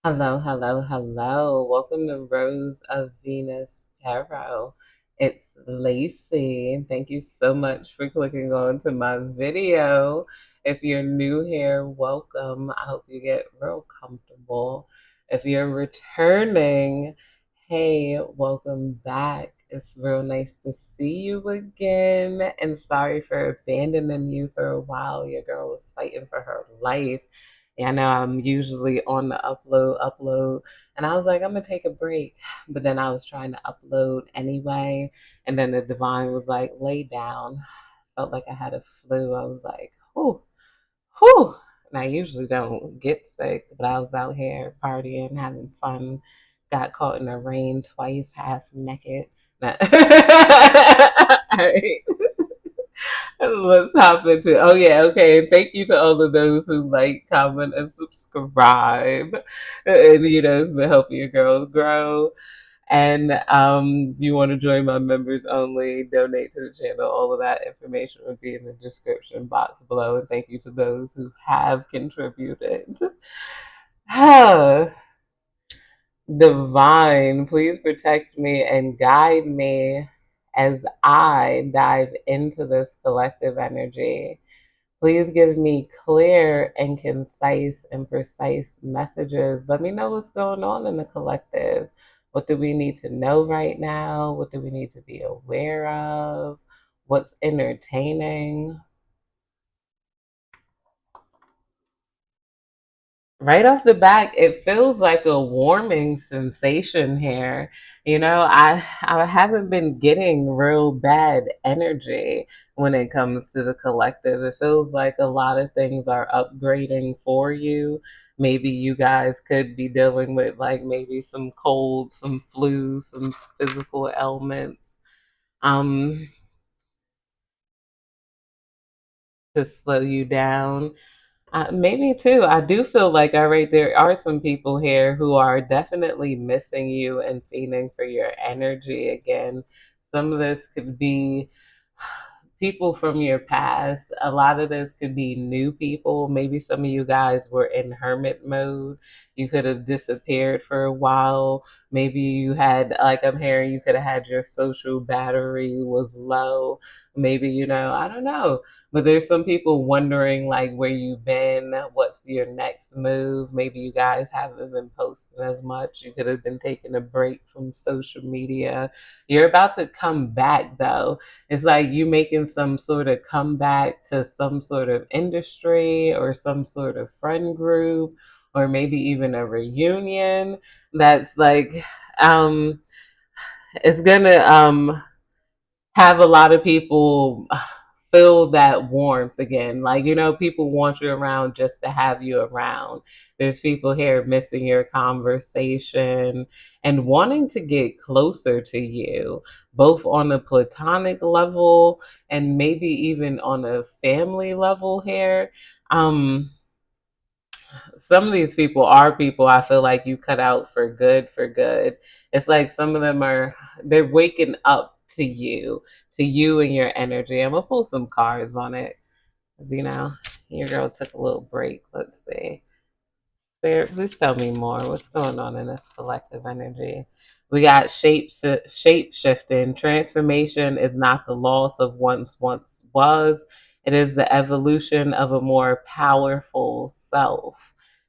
Hello, hello, hello. Welcome to Rose of Venus Tarot. It's Lacey. Thank you so much for clicking on to my video. If you're new here, welcome. I hope you get real comfortable. If you're returning, hey, welcome back. It's real nice to see you again. And sorry for abandoning you for a while. Your girl was fighting for her life. Yeah, I know I'm usually on the upload, and I was like, I'm gonna take a break, but then I was trying to upload anyway, and then the divine was like, lay down. Felt like I had a flu. I was like, whew, whew. And I usually don't get sick, but I was out here partying, having fun. Got caught in the rain twice, half naked. Nah. All right. Let's hop into. Oh yeah, okay. Thank you to all of those who like, comment, and subscribe. And it's been helping your girls grow. And you want to join my members only, donate to the channel. All of that information will be in the description box below. And thank you to those who have contributed. Divine, please protect me and guide me as I dive into this collective energy. Please give me clear and concise and precise messages. Let me know what's going on in the collective. What do we need to know right now? What do we need to be aware of? What's entertaining? Right off the back, it feels like a warming sensation here. I haven't been getting real bad energy when it comes to the collective. It feels like a lot of things are upgrading for you. Maybe you guys could be dealing with like maybe some colds, some flus, some physical ailments. Um, to slow you down. Maybe too. I do feel like there are some people here who are definitely missing you and feeling for your energy again. Some of this could be people from your past. A lot of this could be new people. Maybe some of you guys were in hermit mode. You could have disappeared for a while. Maybe you had, like I'm hearing, you could have had your social battery was low. Maybe, I don't know. But there's some people wondering like where you've been, what's your next move. Maybe you guys haven't been posting as much. You could have been taking a break from social media. You're about to come back though. It's like you making some sort of comeback to some sort of industry or some sort of friend group or maybe even a reunion that's like um it's gonna have a lot of people feel that warmth again. Like, people want you around just to have you around. There's people here missing your conversation and wanting to get closer to you, both on a platonic level and maybe even on a family level here. Um, some of these people are people I feel like you cut out for good, for good. It's like some of them they're waking up to you and your energy. I'm gonna pull some cards on it. 'Cause, your girl took a little break. Let's see. Spirit, please tell me more. What's going on in this collective energy? We got shape shifting. Transformation is not the loss of once was. It is the evolution of a more powerful self.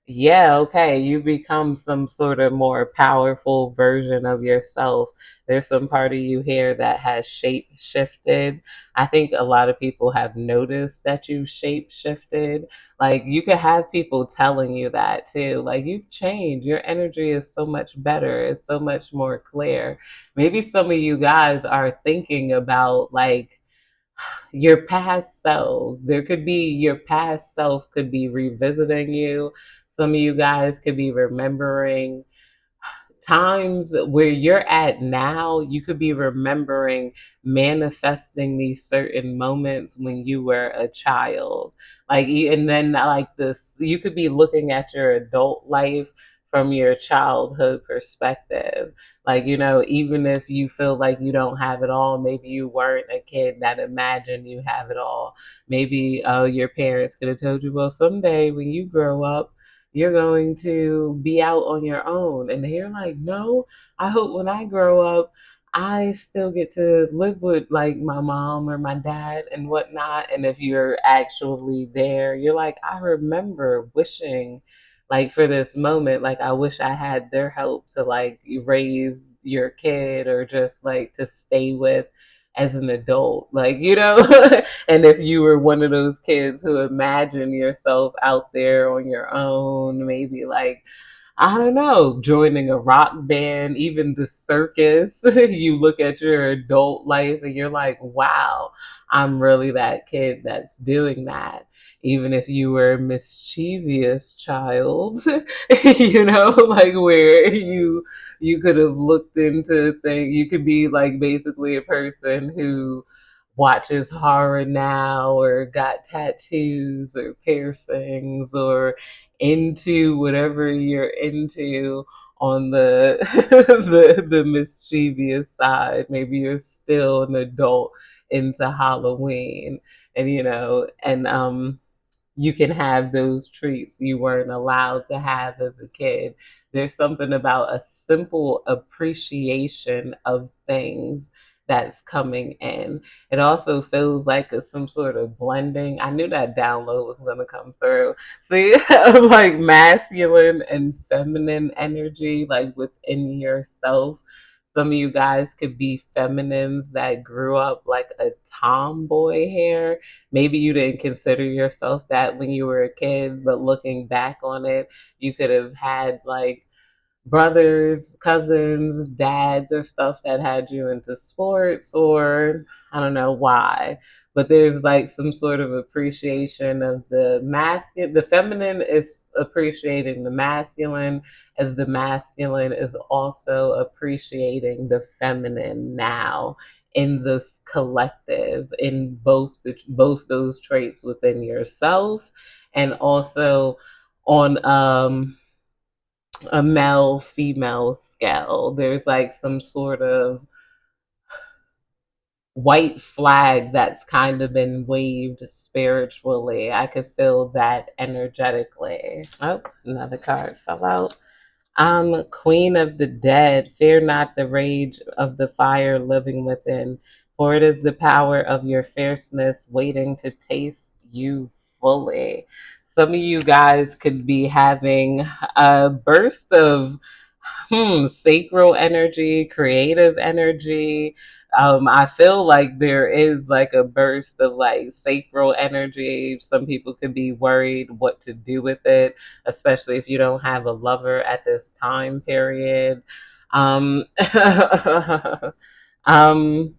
Yeah, okay. You become some sort of more powerful version of yourself. There's some part of you here that has shape shifted. I think a lot of people have noticed that you shape shifted. Like you could have people telling you that too. Like you've changed. Your energy is so much better. It's so much more clear. Maybe some of you guys are thinking about like your past selves. There could be your past self could be revisiting you. Some of you guys could be remembering times where you're at now. You could be remembering manifesting these certain moments when you were a child, like, and then like this, you could be looking at your adult life from your childhood perspective. Like, even if you feel like you don't have it all, maybe you weren't a kid that imagined you have it all. Maybe your parents could have told you, well, someday when you grow up, you're going to be out on your own. And they're like, no, I hope when I grow up, I still get to live with like my mom or my dad and whatnot. And if you're actually there, you're like, I remember wishing like for this moment, like I wish I had their help to like raise your kid or just like to stay with as an adult, like, you know. And if you were one of those kids who imagine yourself out there on your own, maybe like, I don't know, joining a rock band, even the circus. You look at your adult life and you're like, wow, I'm really that kid that's doing that. Even if you were a mischievous child, you know, like where you could have looked into things. You could be like basically a person who watches horror now or got tattoos or piercings or into whatever you're into on the the mischievous side. Maybe you're still an adult into Halloween, and you can have those treats you weren't allowed to have as a kid. There's something about a simple appreciation of things that's coming in. It also feels like some sort of blending. I knew that download was going to come through. See, like masculine and feminine energy, like within yourself. Some of you guys could be feminines that grew up like a tomboy hair. Maybe you didn't consider yourself that when you were a kid, but looking back on it, you could have had like brothers, cousins, dads, or stuff that had you into sports, or I don't know why. But there's like some sort of appreciation of the masculine. The feminine is appreciating the masculine, as the masculine is also appreciating the feminine now in this collective, in both those traits within yourself, and also on a male female scale. There's like some sort of white flag that's kind of been waved spiritually. I could feel that energetically. Oh, another card fell out. Queen of the dead, fear not the rage of the fire living within, for it is the power of your fierceness waiting to taste you fully. Some of you guys could be having a burst of sacral energy, creative energy. I feel like there is like a burst of like sacral energy. Some people could be worried what to do with it, especially if you don't have a lover at this time period. Um, um,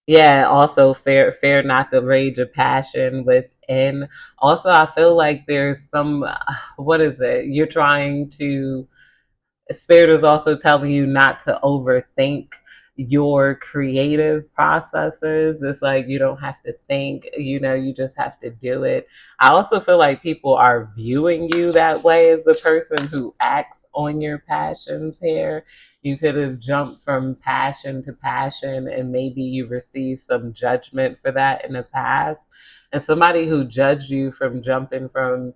yeah, also fear not the rage of passion within. Also, I feel like there's some, what is it? You're trying to Spirit is also telling you not to overthink your creative processes. It's like you don't have to think, you just have to do it. I also feel like people are viewing you that way as a person who acts on your passions here. You could have jumped from passion to passion and maybe you received some judgment for that in the past. And somebody who judged you from jumping from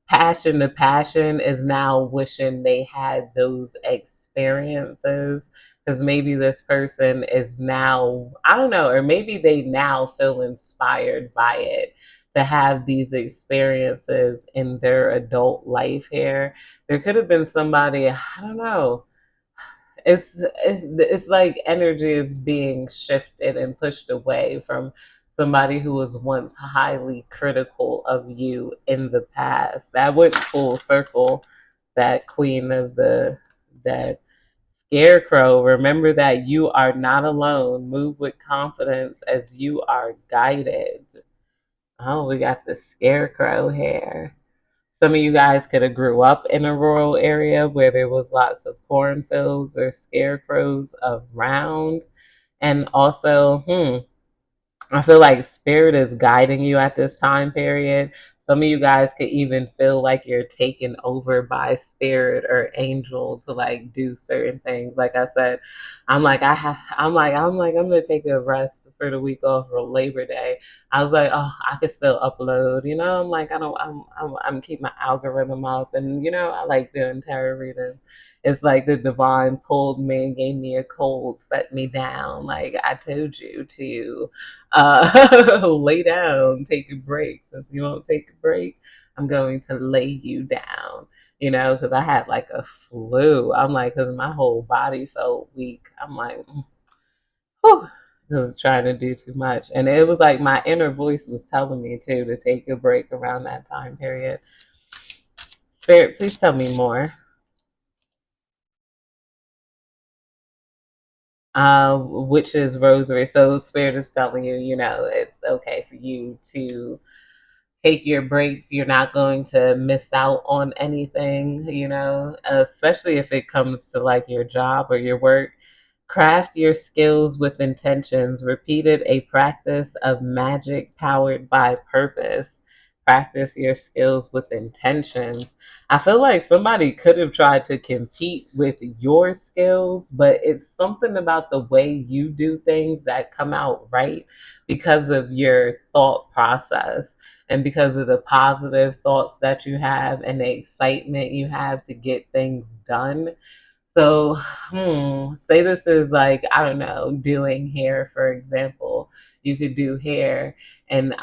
passion to passion is now wishing they had those experiences, because maybe this person is now, I don't know, or maybe they now feel inspired by it to have these experiences in their adult life here. There could have been somebody, I don't know, it's like energy is being shifted and pushed away from somebody who was once highly critical of you in the past. That went full circle. That queen of that scarecrow. Remember that you are not alone. Move with confidence as you are guided. Oh, we got the scarecrow here. Some of you guys could have grew up in a rural area where there was lots of cornfields or scarecrows around. And also, I feel like spirit is guiding you at this time period Some of you guys could even feel like you're taken over by spirit or angel to like do certain things. Like I said, I'm gonna take a rest for the week off for Labor Day. I was like, oh, I could still upload, you know. I'm like, I don't, I'm keep my algorithm up, and you know, I like doing tarot readings. It's like the divine pulled me and gave me a cold, set me down. Like I told you to lay down, take a break. Since you won't take a break, I'm going to lay you down. You know, because I had like a flu. I'm like, because my whole body felt weak. I'm like, whew, I was trying to do too much. And it was like my inner voice was telling me too to take a break around that time period. Spirit, please tell me more. Which is rosary. So Spirit is telling you, you know, it's okay for you to take your breaks. You're not going to miss out on anything, you know, especially if it comes to like your job or your work. Craft your skills with intentions. Repeated a practice of magic powered by purpose. Practice your skills with intentions. I feel like somebody could have tried to compete with your skills, but it's something about the way you do things that come out right because of your thought process and because of the positive thoughts that you have and the excitement you have to get things done. So, say this is like, I don't know, doing hair, for example. You could do hair, and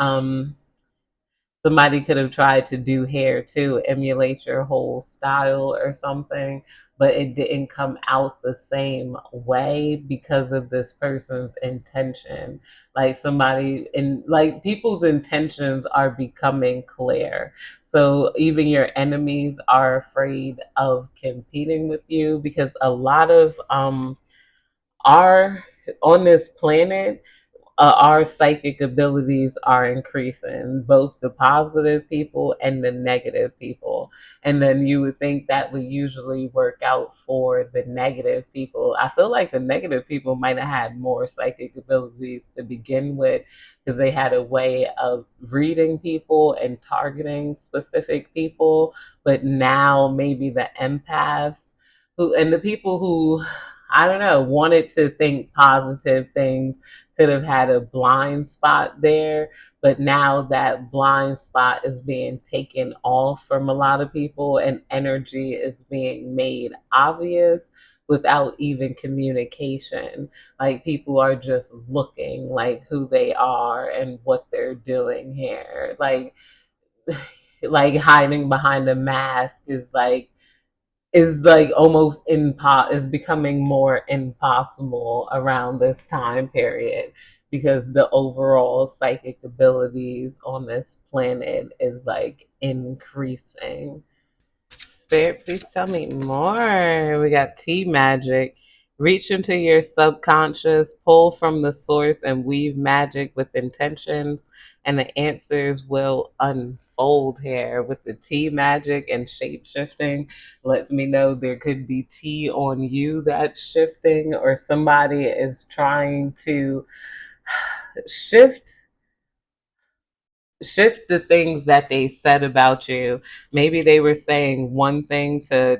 somebody could have tried to do hair too, emulate your whole style or something, but it didn't come out the same way because of this person's intention. Like somebody in like people's intentions are becoming clear. So even your enemies are afraid of competing with you because a lot of are on this planet, our psychic abilities are increasing, both the positive people and the negative people. And then you would think that would usually work out for the negative people. I feel like the negative people might have had more psychic abilities to begin with because they had a way of reading people and targeting specific people. But now maybe the empaths who and the people who I don't know wanted to think positive things could have had a blind spot there, but now that blind spot is being taken off from a lot of people and energy is being made obvious without even communication. Like people are just looking like who they are and what they're doing here. Like hiding behind a mask is like almost is becoming more impossible around this time period because the overall psychic abilities on this planet is like increasing. Spirit, please tell me more. We got tea magic. Reach into your subconscious, pull from the source, and weave magic with intentions, and the answers will unfold here. With the tea magic and shape shifting, lets me know there could be tea on you that's shifting, or somebody is trying to shift the things that they said about you. Maybe they were saying one thing to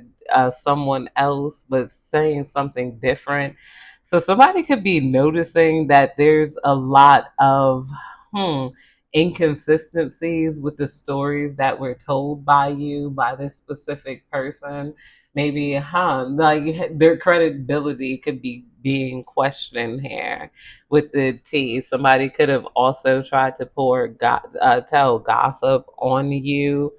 someone else, but saying something different. So somebody could be noticing that there's a lot of hmm, inconsistencies with the stories that were told by you by this specific person. Maybe, like their credibility could be being questioned here with the tea. Somebody could have also tried to tell gossip on you.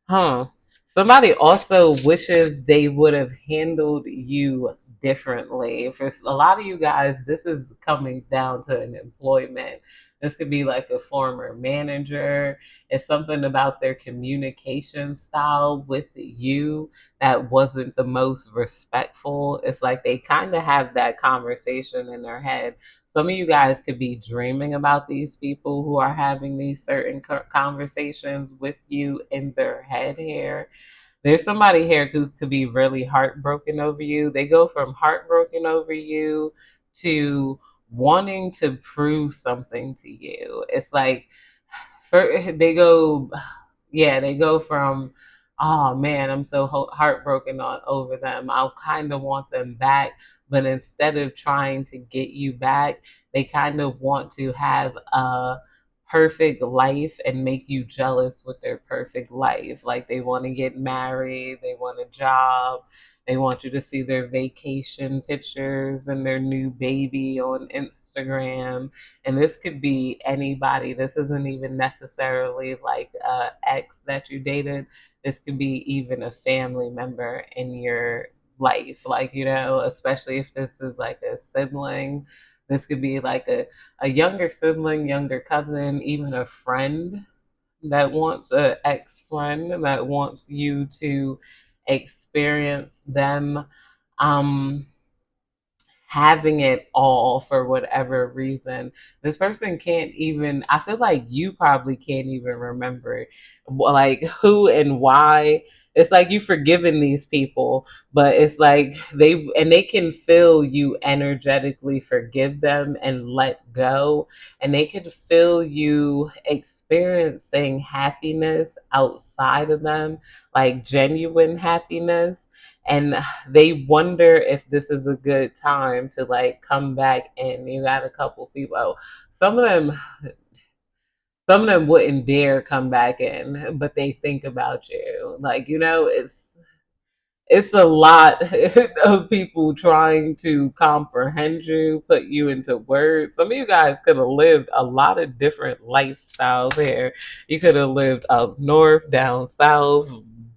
Huh. Somebody also wishes they would have handled you differently. For a lot of you guys, this is coming down to an employment. This could be like a former manager. It's something about their communication style with you that wasn't the most respectful. It's like they kind of have that conversation in their head. Some of you guys could be dreaming about these people who are having these certain conversations with you in their head here. There's somebody here who could be really heartbroken over you. They go from heartbroken over you to wanting to prove something to you. It's like they go yeah, they go from, oh man, I'm so heartbroken over them. I'll kind of want them back, but instead of trying to get you back, they kind of want to have a perfect life and make you jealous with their perfect life. Like they want to get married, they want a job, they want you to see their vacation pictures and their new baby on Instagram. And this could be anybody. This isn't even necessarily like a ex that you dated. This could be even a family member in your life. Like, especially if this is like a sibling. This could be like a younger sibling, younger cousin, even a friend that wants a ex friend that wants you to experience them um having it all for whatever reason. This person can't even, I feel like you probably can't even remember like who and why. It's like you've forgiven these people, but it's like they can feel you energetically forgive them and let go. And they can feel you experiencing happiness outside of them, like genuine happiness, and they wonder if this is a good time to like come back in. You got a couple people. Oh, some of them, some of them wouldn't dare come back in, but they think about you. Like it's a lot of people trying to comprehend you, put you into words. Some of you guys could have lived a lot of different lifestyles here. You could have lived up north, down south,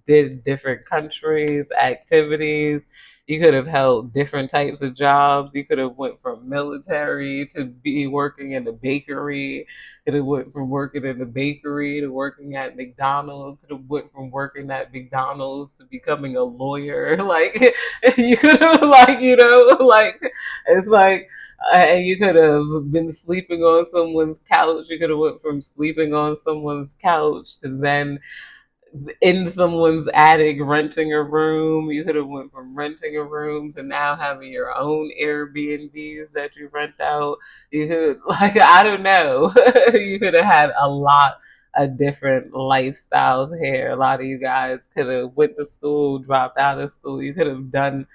did different countries, activities. You could have held different types of jobs. You could have went from military to be working in the bakery. Could have went from working in the bakery to working at McDonald's. Could have went from working at McDonald's to becoming a lawyer. Like you could have, like like it's like, and you could have been sleeping on someone's couch. You could have went from sleeping on someone's couch to then in someone's attic renting a room. You could have went from renting a room to now having your own Airbnbs that you rent out. You could, like, I don't know. You could have had a lot of different lifestyles here. A lot of you guys could have went to school, dropped out of school. You could have done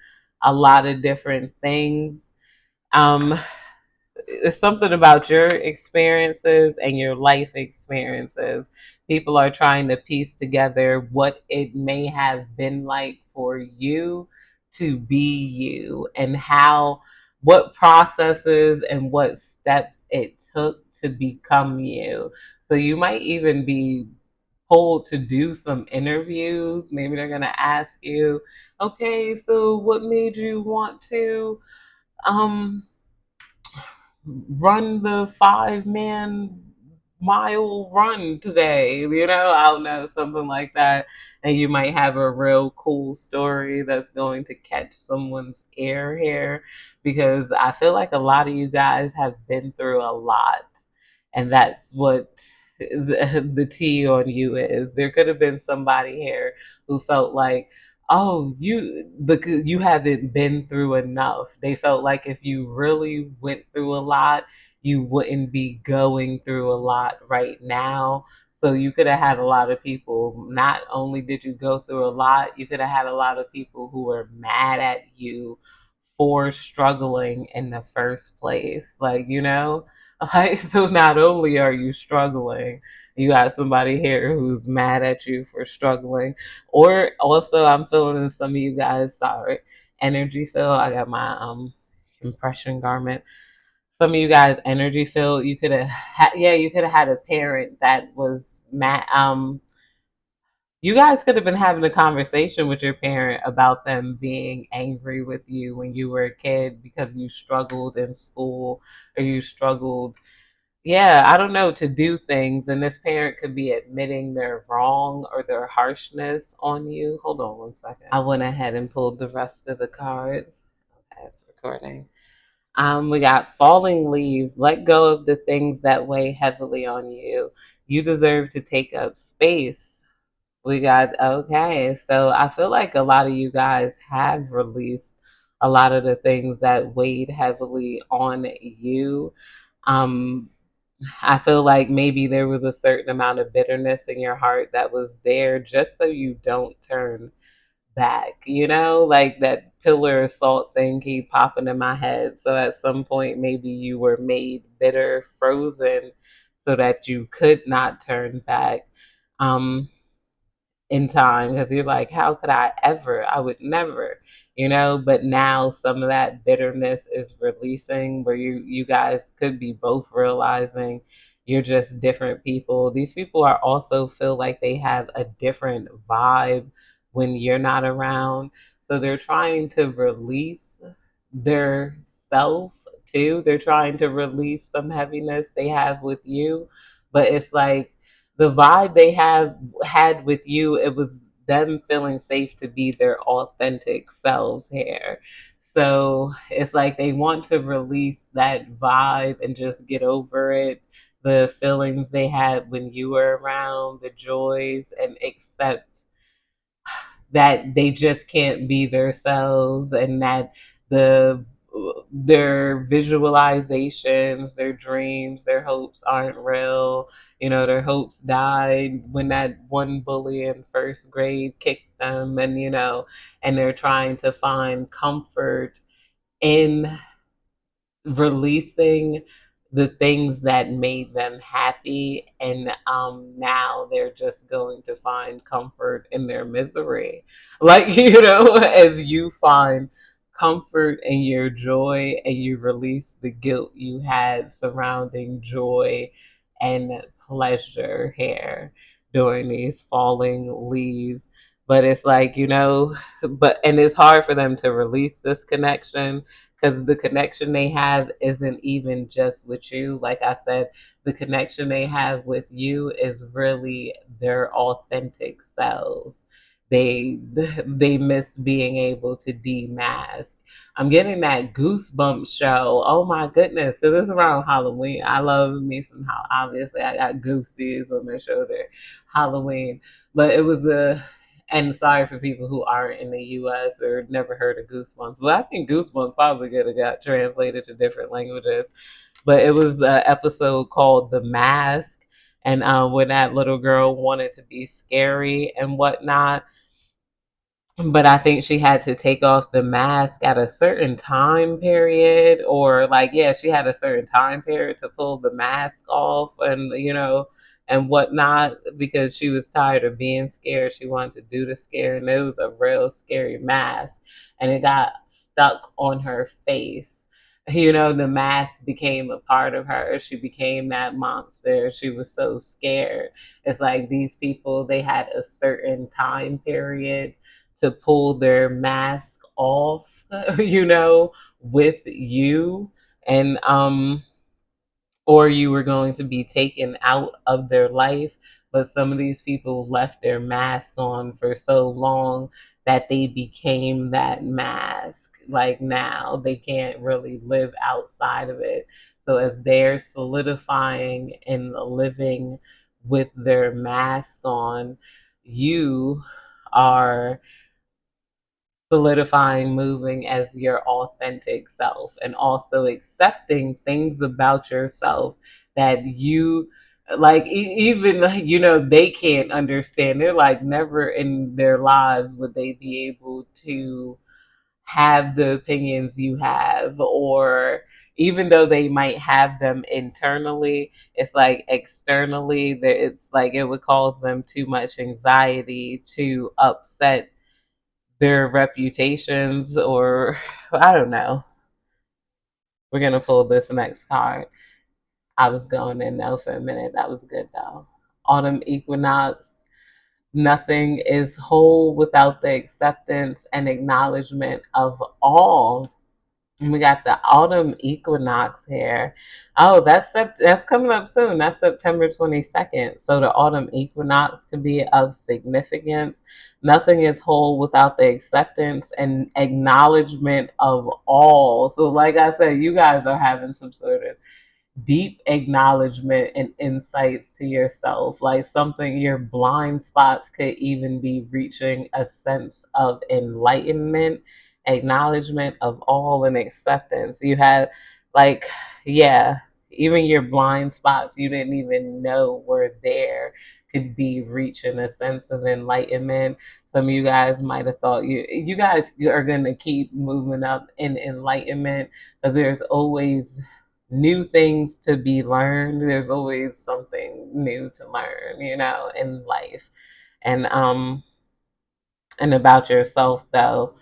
a lot of different things. Um, it's something about your experiences and your life experiences. People are trying to piece together what it may have been like for you to be you, and how, what processes and what steps it took to become you. So you might even be pulled to do some interviews. Maybe they're going to ask you, okay, so what made you want to um run the 5-mile run today, I don't know, something like that. And you might have a real cool story that's going to catch someone's ear here, because I feel like a lot of you guys have been through a lot, and that's what the tea on you is. There could have been somebody here who felt like, oh, you haven't been through enough. They felt like if you really went through a lot, you wouldn't be going through a lot right now. So you could have had a lot of people. Not only did you go through a lot, you could have had a lot of people who were mad at you for struggling in the first place. Like, like, so not only are you struggling, you got somebody here who's mad at you for struggling. Or also, I'm feeling in some of you guys, sorry, energy fill. I got my compression garment. Some of you guys energy fill. You could have yeah, you could have had a parent that was mad. You guys could have been having a conversation with your parent about them being angry with you when you were a kid because you struggled in school, or you struggled, yeah, I don't know, to do things. And this parent could be admitting their wrong or their harshness on you. Hold on one second. I went ahead and pulled the rest of the cards. Okay, it's recording. We got falling leaves. Let go of the things that weigh heavily on you. You deserve to take up space. We got, okay. So I feel like a lot of you guys have released a lot of the things that weighed heavily on you. Um, I feel like maybe there was a certain amount of bitterness in your heart that was there just so you don't turn back, like that pillar of salt thing keep popping in my head. So at some point, maybe you were made bitter, frozen, so that you could not turn back. Um, in time because you're like, how could I ever? I would never, But now some of that bitterness is releasing where you guys could be both realizing you're just different people. These people are also feel like they have a different vibe when you're not around. So they're trying to release their self too. They're trying to release some heaviness they have with you. But it's like the vibe they have had with you, it was them feeling safe to be their authentic selves here. So it's like they want to release that vibe and just get over it, the feelings they had when you were around, the joys, and accept that they just can't be themselves and that the their visualizations, their dreams, their hopes aren't real. Their hopes died when that one bully in first grade kicked them, and they're trying to find comfort in releasing the things that made them happy, and now they're just going to find comfort in their misery, like as you find comfort in your joy and you release the guilt you had surrounding joy and pleasure here during these falling leaves. But it's like, and it's hard for them to release this connection because the connection they have isn't even just with you. Like I said, the connection they have with you is really their authentic selves. They miss being able to demask. I'm getting that goosebump show. Oh my goodness, because it's around Halloween. I love me some how obviously I got goosies on my shoulder. Halloween. But it was a and sorry for people who aren't in the U.S. or never heard of Goosebumps. But I think Goosebumps probably could have got translated to different languages. But it was an episode called The Mask. And when that little girl wanted to be scary and whatnot, but I think she had to take off the mask at a certain time period, or like, yeah, she had a certain time period to pull the mask off and whatnot because she was tired of being scared. She wanted to do the scare, and it was a real scary mask, and it got stuck on her face. The mask became a part of her. She became that monster. She was so scared. It's like these people, they had a certain time period to pull their mask off, with you, and or you were going to be taken out of their life. But some of these people left their mask on for so long that they became that mask. Like now, they can't really live outside of it. So as they're solidifying and living with their mask on, you are solidifying moving as your authentic self and also accepting things about yourself that you like even they can't understand. They're like never in their lives would they be able to have the opinions you have, or even though they might have them internally, it's like externally that it's like it would cause them too much anxiety to upset their reputations, or I don't know. We're gonna pull this next card. I was going in though for a minute. That was good though. Autumn equinox. Nothing is whole without the acceptance and acknowledgement of all. And we got the autumn equinox here. Oh, that's coming up soon. That's September 22nd. So the autumn equinox can be of significance. Nothing is whole without the acceptance and acknowledgement of all. So like I said, you guys are having some sort of deep acknowledgement and insights to yourself, like something your blind spots could even be reaching a sense of enlightenment, acknowledgement of all, and acceptance. You had, like, yeah, even your blind spots you didn't even know were there could be reaching a sense of enlightenment. Some of you guys might have thought you guys are going to keep moving up in enlightenment because there's always new things to be learned. There's always something new to learn, in life. And and about yourself though,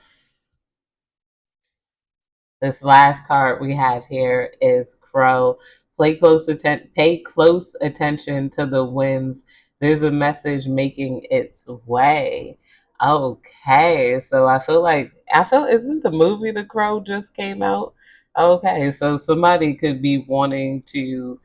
this last card we have here is Crow. Pay close attention to the winds. There's a message making its way. Okay, so I feel isn't the movie The Crow just came out? Okay, so somebody could be wanting to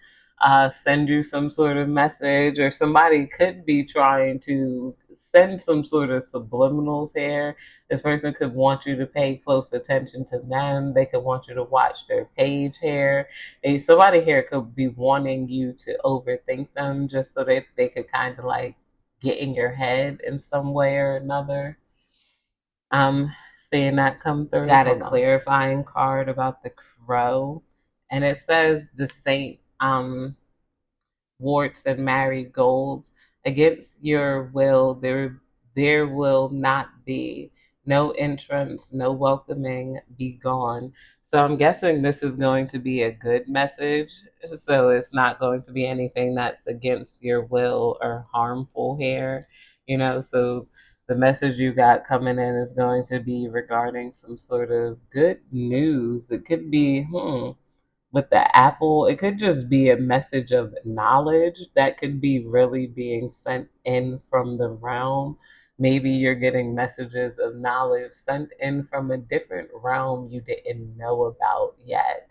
send you some sort of message, or somebody could be trying to send some sort of subliminals here. This person could want you to pay close attention to them. They could want you to watch their page here. And somebody here could be wanting you to overthink them just so that they could kind of like get in your head in some way or another. Seeing that come through. Got a clarifying card about the crow, and it says the saint. Warts and marigolds. Against your will, there will not be no entrance, no welcoming, be gone. So I'm guessing this is going to be a good message. So it's not going to be anything that's against your will or harmful here. So the message you got coming in is going to be regarding some sort of good news. It could be, with the apple, it could just be a message of knowledge that could be really being sent in from the realm. Maybe you're getting messages of knowledge sent in from a different realm you didn't know about yet.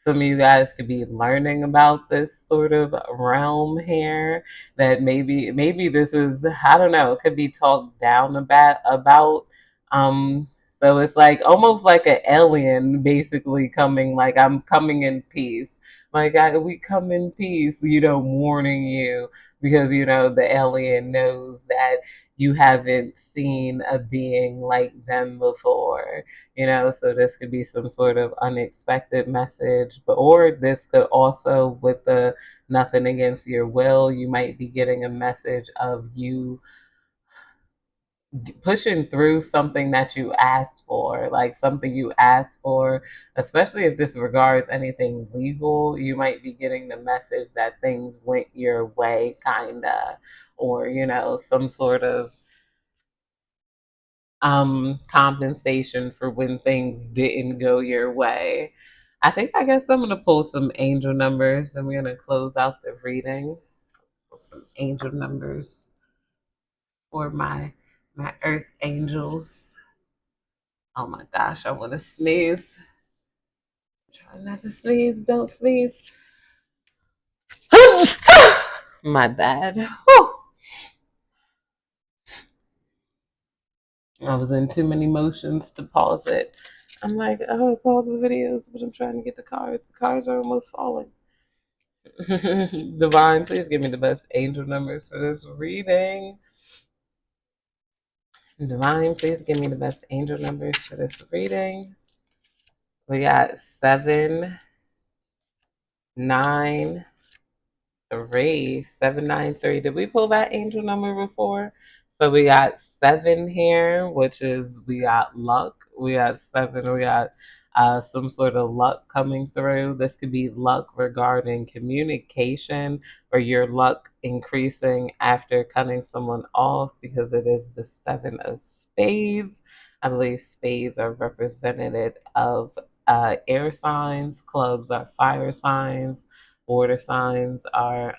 Some of you guys could be learning about this sort of realm here, that maybe this is, I don't know, it could be talked down about. So it's like almost like an alien basically coming, like, I'm coming in peace. Like, we come in peace, warning you because the alien knows that you haven't seen a being like them before. So this could be some sort of unexpected message, but or this could also, with the nothing against your will, you might be getting a message of you pushing through something that you asked for, like something you asked for, especially if this regards anything legal. You might be getting the message that things went your way, kinda, or some sort of compensation for when things didn't go your way. I guess I'm gonna pull some angel numbers and we're gonna close out the reading. Let's pull some angel numbers for my earth angels. Oh my gosh, I wanna sneeze. Try not to sneeze, don't sneeze. My bad. Whew. I was in too many motions to pause it. I'm like, oh, pause the videos, but I'm trying to get the cars. The cars are almost falling. Divine, please give me the best angel numbers for this reading. Divine, please give me the best angel numbers for this reading. We got 7, 9, 793. Did we pull that angel number before? So we got 7 here, which is, we got luck. We got 7. We got some sort of luck coming through. This could be luck regarding communication, or your luck increasing after cutting someone off, because it is the 7 of spades. I believe spades are representative of air signs, clubs are fire signs, water signs are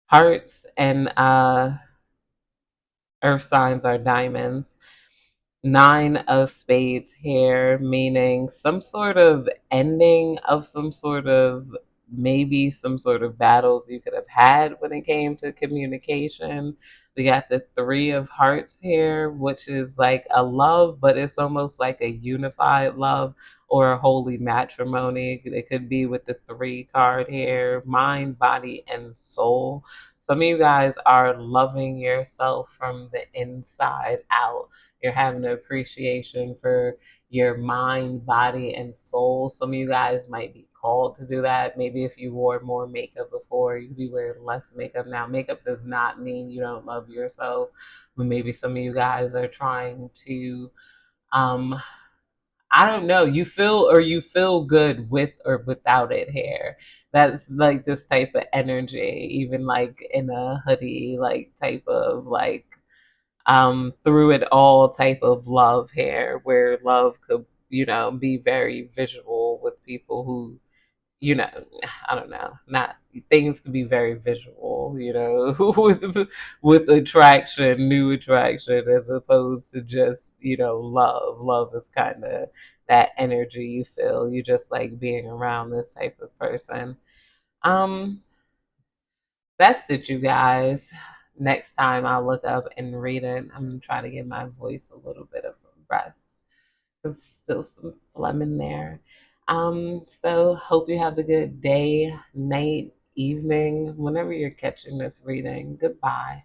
hearts, and earth signs are diamonds. 9 of spades here, meaning some sort of ending of some sort of, maybe some sort of battles you could have had when it came to communication. We got the 3 of hearts here, which is like a love, but it's almost like a unified love or a holy matrimony. It could be with the 3 card here, mind, body, and soul. Some of you guys are loving yourself from the inside out. You're having an appreciation for your mind, body, and soul. Some of you guys might be called to do that. Maybe if you wore more makeup before, you'd be wearing less makeup now. Makeup does not mean you don't love yourself, but maybe some of you guys are trying to um I don't know. You feel good with or without it hair. That's like this type of energy, even like in a hoodie, like type of like through it all type of love hair, where love could, be very visual with people who, you know, I don't know, not things can be very visual, with attraction, new attraction, as opposed to just, love. Love is kind of that energy you feel. You just like being around this type of person. Um, that's it, you guys. Next time I'll look up and read it. I'm gonna try to give my voice a little bit of a rest. There's still some phlegm in there. So hope you have a good day, night, evening, whenever you're catching this reading. Goodbye.